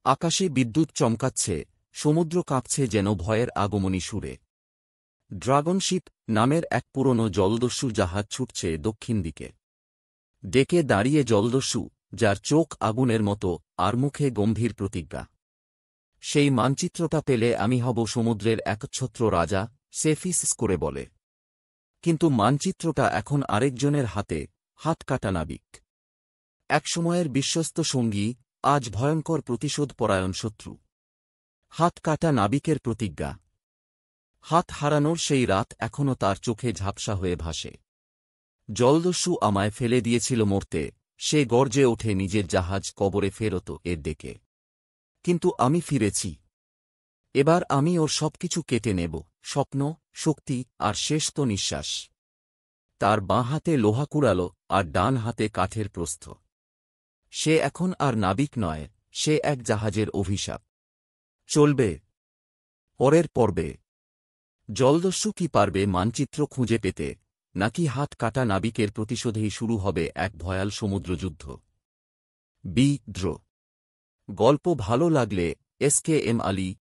আকাশে বিদ্যুৎ চমকাচ্ছে, সমুদ্র কাঁপছে যেন ভয়ের আগমনী সুরে। ড্রাগনশিপ নামের এক পুরনো জলদস্যু জাহাজ ছুটছে দক্ষিণ দিকে। ডেকে দাঁড়িয়ে জলদস্যু, যার চোখ আগুনের মতো আর মুখে গম্ভীর প্রতিজ্ঞা। সেই মানচিত্রটা পেলে আমি হব সমুদ্রের একচ্ছত্র রাজা, সে ফিস করে বলে। কিন্তু মানচিত্রটা এখন আরেকজনের হাতে, হাত কাটা নাবিক। একসময়ের বিশ্বস্ত সঙ্গী, আজ ভয়ঙ্কর প্রতিশোধপরায়ণ শত্রু। হাত কাটা নাবিকের প্রতিজ্ঞা। হাত হারানোর সেই রাত এখনও তার চোখে ঝাপসা হয়ে ভাসে। জলদস্যু আমায় ফেলে দিয়েছিল মরতে, সে গর্জে ওঠে নিজের জাহাজ কবরে ফেরত এর ডেকে। কিন্তু আমি ফিরেছি। এবার আমি ওর সবকিছু কেটে নেব, স্বপ্ন, শক্তি আর শেষ তো নিঃশ্বাস। তার বাঁ হাতে লোহা কুড়ালো আর ডান হাতে কাঠের প্রস্থ। সে এখন আর নাবিক নয়, সে এক জাহাজের অভিশাপ। চলবে পরের পর্বে। জলদস্যু কি পারবে মানচিত্র খুঁজে পেতে, নাকি হাত কাটা নাবিকের প্রতিশোধেই শুরু হবে এক ভয়াল সমুদ্রযুদ্ধ? বিদ্রোহ। গল্প ভালো লাগলে SKM আলী